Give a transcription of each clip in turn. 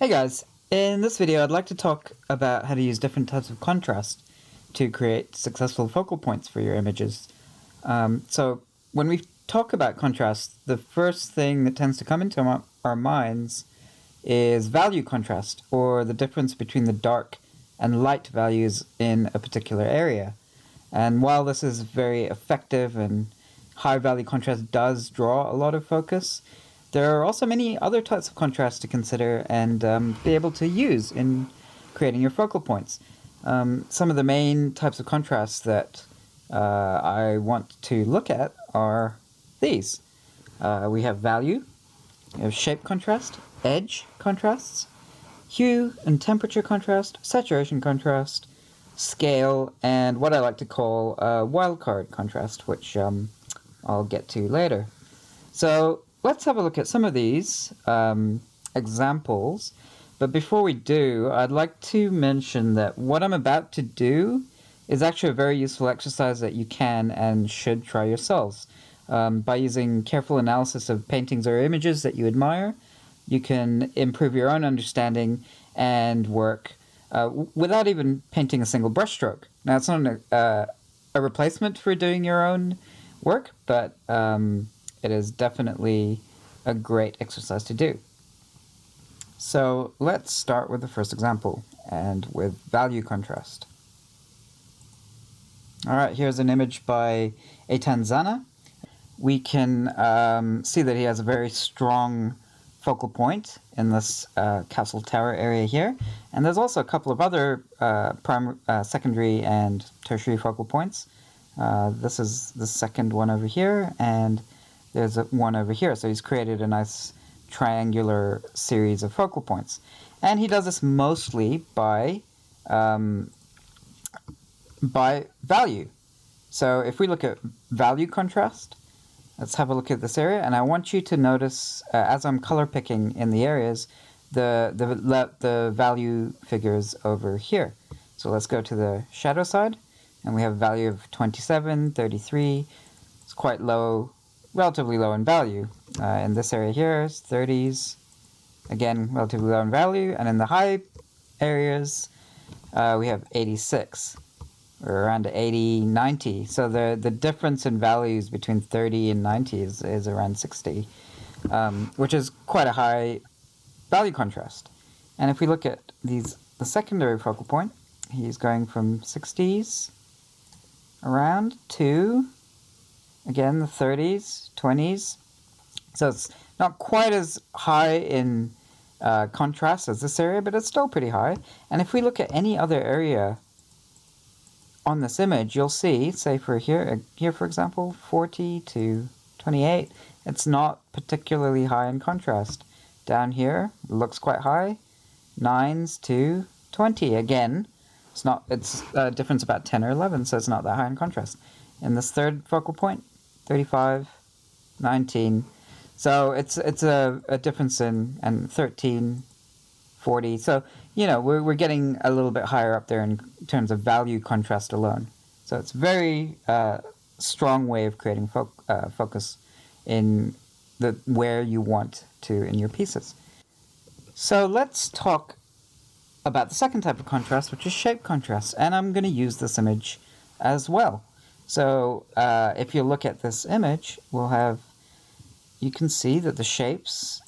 Hey guys, in this video I'd like to talk about how to use different types of contrast to create successful focal points for your images. So when we talk about contrast, the first thing that tends to come into our minds is value contrast, or the difference between the dark and light values in a particular area. And while this is very effective and high value contrast does draw a lot of focus, there are also many other types of contrast to consider and be able to use in creating your focal points. Some of the main types of contrast that I want to look at are these. We have value, we have shape contrast, edge contrasts, hue and temperature contrast, saturation contrast, scale, and what I like to call wildcard contrast, which I'll get to later. So let's have a look at some of these examples, but before we do, I'd like to mention that what I'm about to do is actually a very useful exercise that you can and should try yourselves. By using careful analysis of paintings or images that you admire, you can improve your own understanding and work without even painting a single brushstroke. Now, it's not a replacement for doing your own work, but it is definitely a great exercise to do. So let's start with the first example, and with value contrast. Alright, here's an image by Eytan Zana. We can see that he has a very strong focal point in this castle tower area here, and there's also a couple of other secondary and tertiary focal points. This is the second one over here, and there's one over here. So he's created a nice triangular series of focal points. And he does this mostly by value. So if we look at value contrast, let's have a look at this area. And I want you to notice, as I'm color picking in the areas, the value figures over here. So let's go to the shadow side. And we have a value of 27, 33. It's quite low, relatively low in value. In this area here, it's 30s. Again, relatively low in value. And in the high areas, we have 86, or around 80, 90. So the difference in values between 30 and 90 is around 60, which is quite a high value contrast. And if we look at the secondary focal point, he's going from 60s around to, again, the 30s, 20s. So it's not quite as high in contrast as this area, but it's still pretty high. And if we look at any other area on this image, you'll see, say for here for example, 40 to 28, it's not particularly high in contrast. Down here, it looks quite high, 9s to 20. Again, it's a difference about 10 or 11, so it's not that high in contrast. In this third focal point, 35, 19. So it's a difference in 13, 40. So, we're getting a little bit higher up there in terms of value contrast alone. So it's a very strong way of creating focus in where you want to in your pieces. So let's talk about the second type of contrast, which is shape contrast, and I'm going to use this image as well. So if you look at this image, you can see that the shapes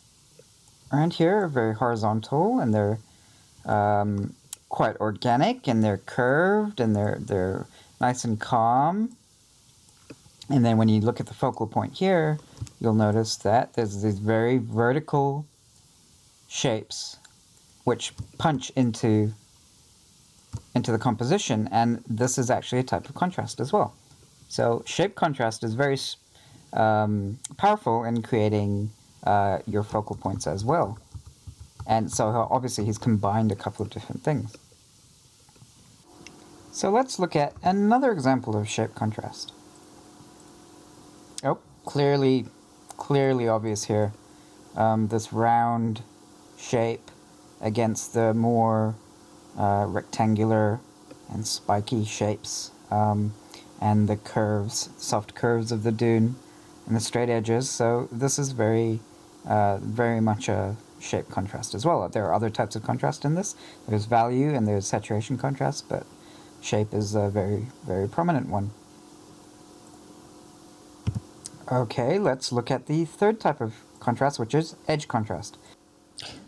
around here are very horizontal, and they're quite organic, and they're curved, and they're nice and calm. And then when you look at the focal point here, you'll notice that there's these very vertical shapes which punch into the composition, and this is actually a type of contrast as well. So shape contrast is very powerful in creating your focal points as well. And so obviously he's combined a couple of different things. So let's look at another example of shape contrast. Oh, clearly obvious here. This round shape against the more rectangular and spiky shapes, and the soft curves of the dune and the straight edges. So this is very much a shape contrast as well. There are other types of contrast in this. There's value and there's saturation contrast, but shape is a very, very prominent one. Okay, let's look at the third type of contrast, which is edge contrast.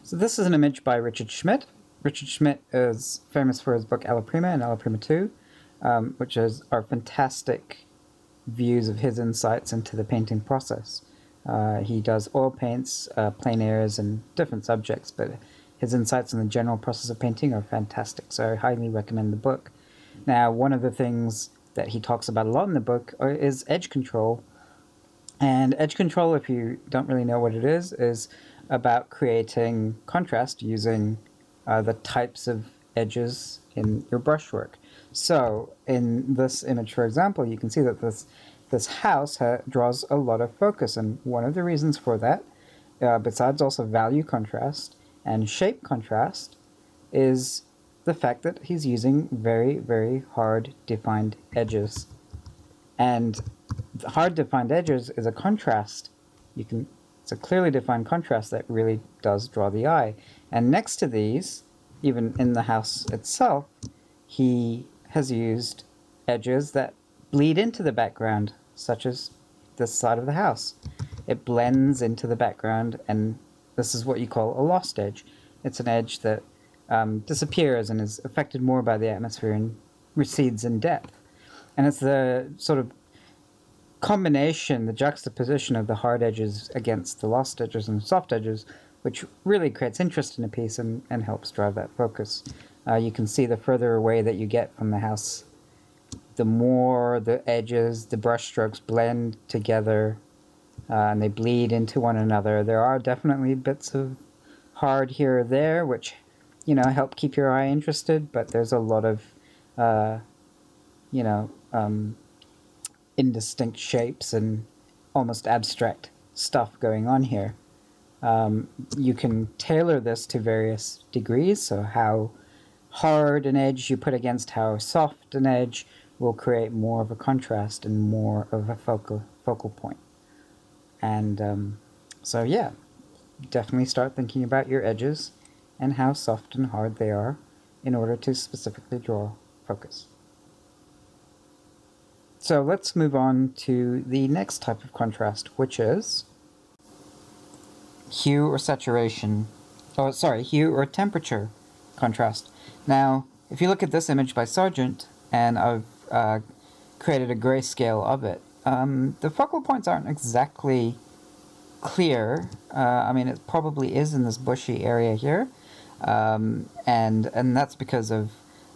So this is an image by Richard Schmid. Richard Schmid is famous for his book Alla Prima and Alla Prima 2, which are fantastic views of his insights into the painting process. He does oil paints, plein airs, and different subjects, but his insights on the general process of painting are fantastic, so I highly recommend the book. Now, one of the things that he talks about a lot in the book is edge control. And edge control, if you don't really know what it is about creating contrast using the types of edges in your brushwork. So in this image, for example, you can see that this house draws a lot of focus, and one of the reasons for that, besides also value contrast and shape contrast, is the fact that he's using very, very hard defined edges. And hard defined edges is a contrast. It's a clearly defined contrast that really does draw the eye. And next to these, even in the house itself, he has used edges that bleed into the background, such as this side of the house. It blends into the background, and this is what you call a lost edge. It's an edge that disappears and is affected more by the atmosphere and recedes in depth. And it's the sort of combination, the juxtaposition of the hard edges against the lost edges and soft edges, which really creates interest in a piece and helps drive that focus. You can see the further away that you get from the house, the more the edges, the brush strokes blend together and they bleed into one another. There are definitely bits of hard here or there, which, help keep your eye interested, but there's a lot of, indistinct shapes and almost abstract stuff going on here. You can tailor this to various degrees, so how hard an edge you put against how soft an edge will create more of a contrast and more of a focal point. And so yeah, definitely start thinking about your edges and how soft and hard they are in order to specifically draw focus. So let's move on to the next type of contrast, which is hue or saturation. Hue or temperature contrast. Now, if you look at this image by Sargent, and I've created a grayscale of it, the focal points aren't exactly clear. It probably is in this bushy area here, and that's because of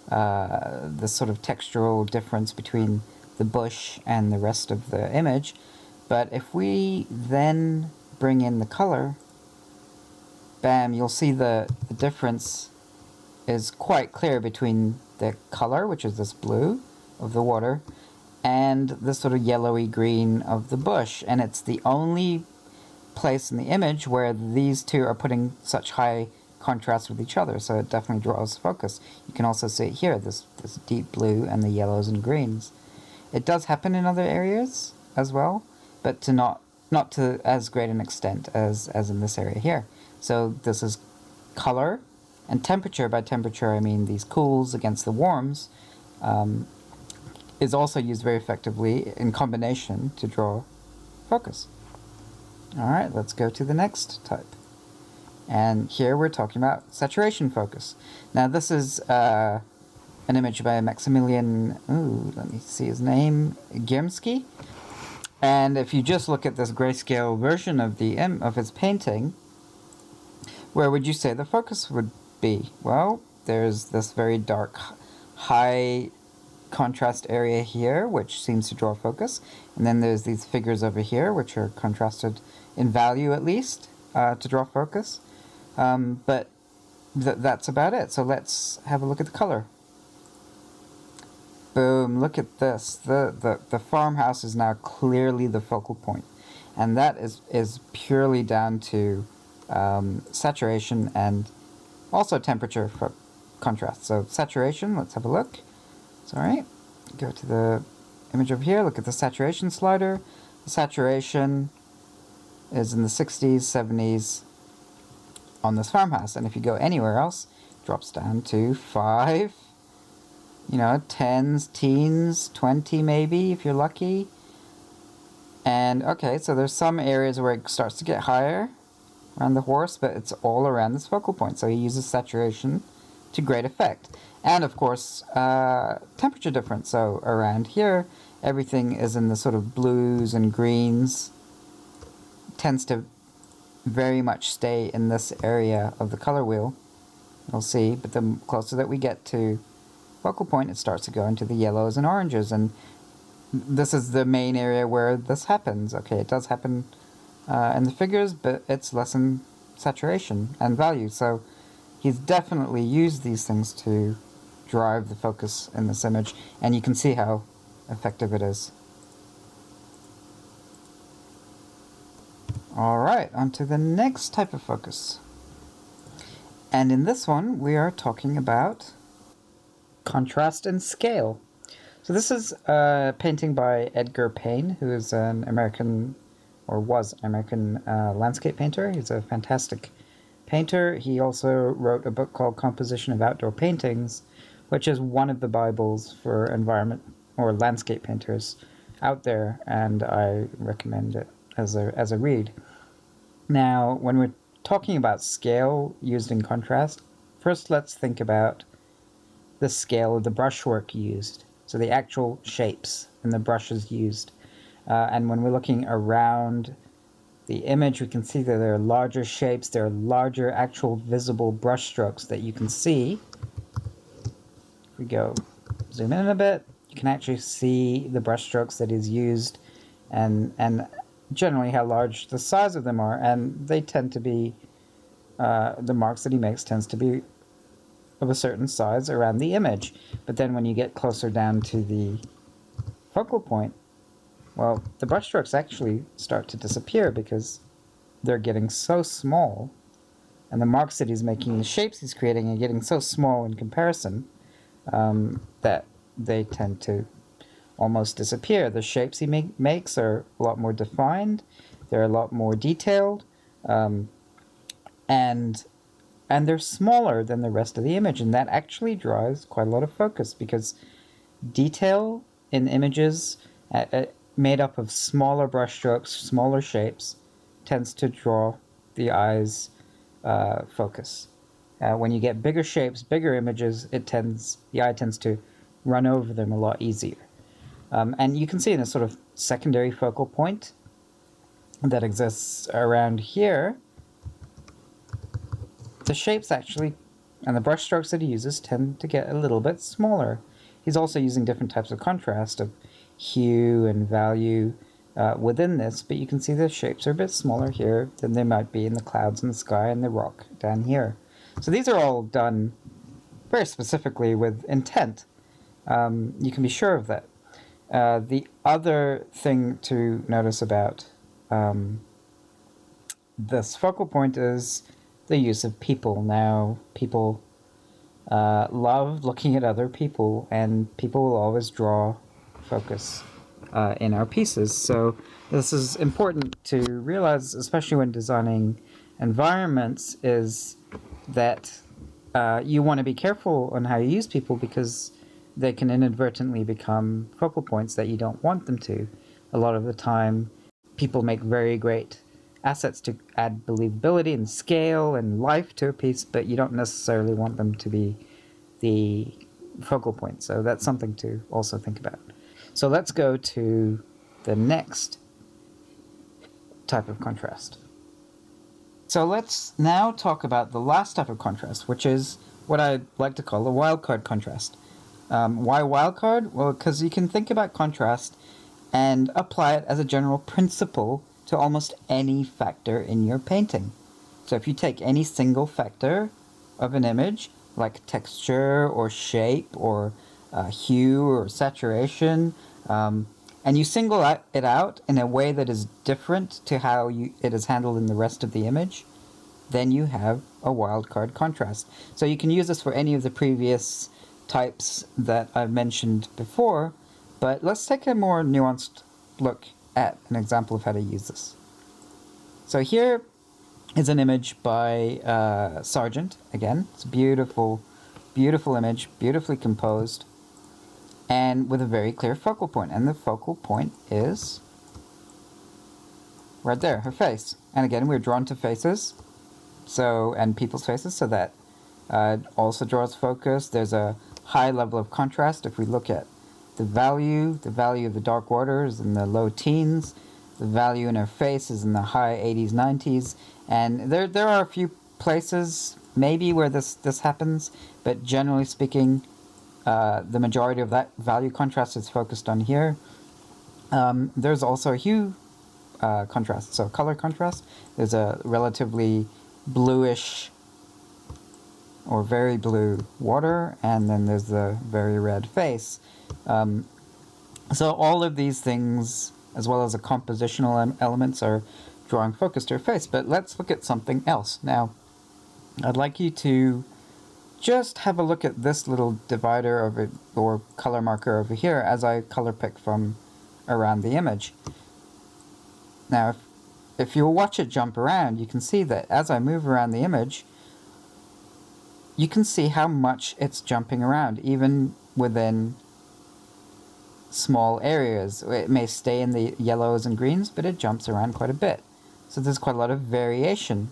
the sort of textural difference between the bush and the rest of the image. But if we then bring in the color, bam, you'll see the difference is quite clear between the color, which is this blue of the water, and the sort of yellowy green of the bush. And it's the only place in the image where these two are putting such high contrast with each other, so it definitely draws focus. You can also see it here, this deep blue and the yellows and greens. It does happen in other areas as well, but to not to as great an extent as in this area here. So this is color, and temperature. By temperature I mean these cools against the warms, is also used very effectively in combination to draw focus. Alright, let's go to the next type. And here we're talking about saturation focus. Now this is an image by Maksymilian, let me see his name, Gierymski. And if you just look at this grayscale version of his painting, where would you say the focus would be? Well, there's this very dark, high contrast area here, which seems to draw focus. And then there's these figures over here, which are contrasted in value at least, to draw focus. But that's about it. So let's have a look at the color. Boom, look at this. The farmhouse is now clearly the focal point. And that is purely down to saturation and also temperature contrast. So saturation, let's have a look. It's alright. Go to the image over here, look at the saturation slider. The saturation is in the 60s, 70s, on this farmhouse. And if you go anywhere else, it drops down to 5, you know, 10s, teens, 20 maybe if you're lucky. And okay, so there's some areas where it starts to get higher around the horse, but it's all around this focal point. So he uses saturation to great effect. And of course, temperature difference. So around here, everything is in the sort of blues and greens. Tends to very much stay in this area of the color wheel. You'll see, but the closer that we get to focal point, it starts to go into the yellows and oranges. And this is the main area where this happens. Okay, it does happen in the figures, but it's less in saturation and value. So he's definitely used these things to drive the focus in this image, and you can see how effective it is. Alright, on to the next type of focus. And in this one, we are talking about contrast and scale. So this is a painting by Edgar Payne, who is an American, or was an American landscape painter. He's a fantastic painter. He also wrote a book called Composition of Outdoor Paintings, which is one of the Bibles for environment or landscape painters out there, and I recommend it as a read. Now, when we're talking about scale used in contrast, first let's think about the scale of the brushwork used, so the actual shapes and the brushes used. And when we're looking around the image, we can see that there are larger shapes, there are larger actual visible brush strokes that you can see. If we go zoom in a bit, you can actually see the brush strokes that is used and generally how large the size of them are, and they tend to be, the marks that he makes tends to be of a certain size around the image. But then when you get closer down to the focal point, well, the brushstrokes actually start to disappear because they're getting so small, and the marks that he's making, the shapes he's creating are getting so small in comparison that they tend to almost disappear. The shapes he makes are a lot more defined, they're a lot more detailed, and they're smaller than the rest of the image, and that actually drives quite a lot of focus, because detail in images made up of smaller brushstrokes, smaller shapes, tends to draw the eye's focus. When you get bigger shapes, bigger images, the eye tends to run over them a lot easier. And you can see in a sort of secondary focal point that exists around here, the shapes actually, and the brush strokes that he uses, tend to get a little bit smaller. He's also using different types of contrast, of hue and value within this, but you can see the shapes are a bit smaller here than they might be in the clouds in the sky and the rock down here. So these are all done very specifically with intent. You can be sure of that. The other thing to notice about this focal point is the use of people. Now, people love looking at other people, and people will always draw focus in our pieces. So this is important to realize, especially when designing environments, is that you want to be careful on how you use people, because they can inadvertently become focal points that you don't want them to. A lot of the time, people make very great assets to add believability and scale and life to a piece, but you don't necessarily want them to be the focal point. So that's something to also think about. So let's go to the next type of contrast. So let's now talk about the last type of contrast, which is what I like to call a wildcard contrast. Why wildcard? Well, because you can think about contrast and apply it as a general principle to almost any factor in your painting. So if you take any single factor of an image, like texture or shape or hue or saturation, and you single it out in a way that is different to how it is handled in the rest of the image, then you have a wildcard contrast. So you can use this for any of the previous types that I've mentioned before, but let's take a more nuanced look at an example of how to use this. So here is an image by Sargent. Again, it's a beautiful, beautiful image, beautifully composed, and with a very clear focal point. And the focal point is right there, her face. And again, we're drawn to faces, and people's faces, so that also draws focus. There's a high level of contrast. If we look at the value of the dark water is in the low teens. The value in her face is in the high 80s, 90s. And there are a few places maybe where this happens, but generally speaking, the majority of that value contrast is focused on here. There's also a hue contrast, so color contrast. There's a relatively bluish or very blue water, and then there's the very red face. So all of these things, as well as the compositional elements, are drawing focus to her face. But let's look at something else. Now, I'd like you to just have a look at this little divider over, or color marker over here, as I color pick from around the image. Now, if you'll watch it jump around, you can see that as I move around the image, you can see how much it's jumping around, even within small areas. It may stay in the yellows and greens, but it jumps around quite a bit. So there's quite a lot of variation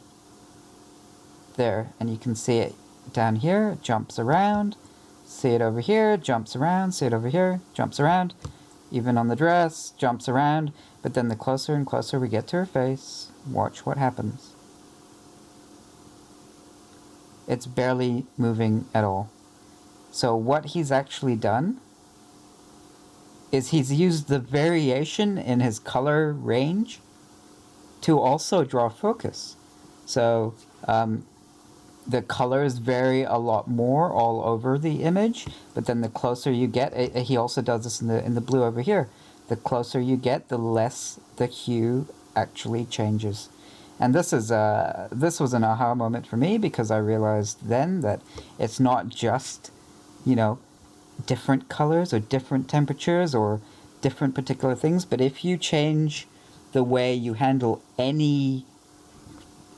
there, and you can see it down here, it jumps around. See it over here, jumps around. See it over here, jumps around. Even on the dress, jumps around. But then the closer and closer we get to her face, watch what happens. It's barely moving at all. So what he's actually done is he's used the variation in his color range to also draw focus. So the colors vary a lot more all over the image, but then the closer you get, he also does this in the blue over here. The closer you get, the less the hue actually changes. And this was an aha moment for me, because I realized then that it's not just, different colors or different temperatures or different particular things, but if you change the way you handle any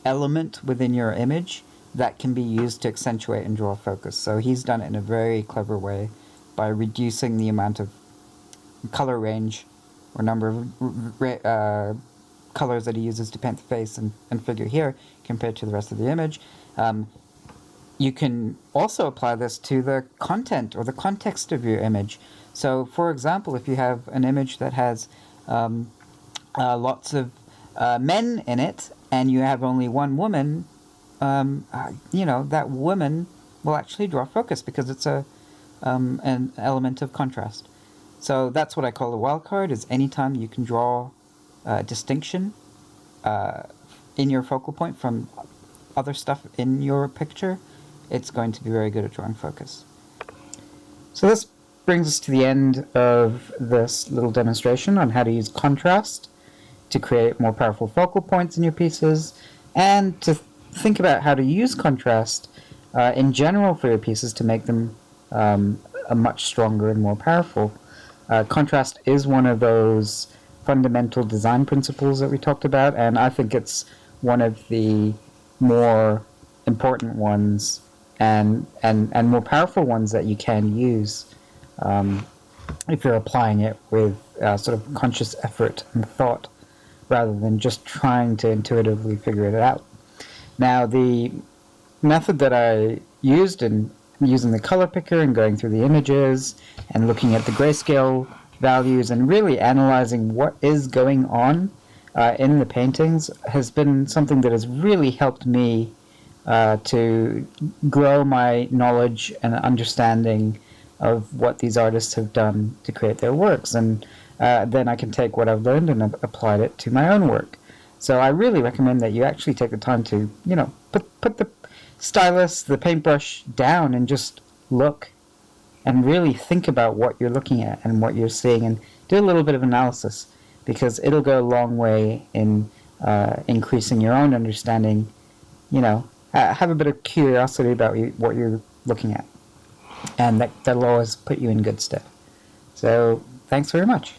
element within your image, that can be used to accentuate and draw focus. So he's done it in a very clever way by reducing the amount of color range or number of colors that he uses to paint the face and figure here compared to the rest of the image. You can also apply this to the content or the context of your image. So, for example, if you have an image that has lots of men in it, and you have only one woman, that woman will actually draw focus because it's an element of contrast. So that's what I call a wildcard, is anytime you can draw distinction in your focal point from other stuff in your picture, it's going to be very good at drawing focus. So this brings us to the end of this little demonstration on how to use contrast to create more powerful focal points in your pieces, and to think about how to use contrast in general for your pieces to make them much stronger and more powerful. Contrast is one of those fundamental design principles that we talked about, and I think it's one of the more important ones and more powerful ones that you can use if you're applying it with sort of conscious effort and thought, rather than just trying to intuitively figure it out. Now, the method that I used in using the color picker and going through the images and looking at the grayscale values and really analyzing what is going on in the paintings has been something that has really helped me to grow my knowledge and understanding of what these artists have done to create their works. And then I can take what I've learned and applied it to my own work. So I really recommend that you actually take the time to, put the stylus, the paintbrush down and just look and really think about what you're looking at and what you're seeing, and do a little bit of analysis, because it'll go a long way in increasing your own understanding. Have a bit of curiosity about what you're looking at, and that'll always put you in good stead. So thanks very much.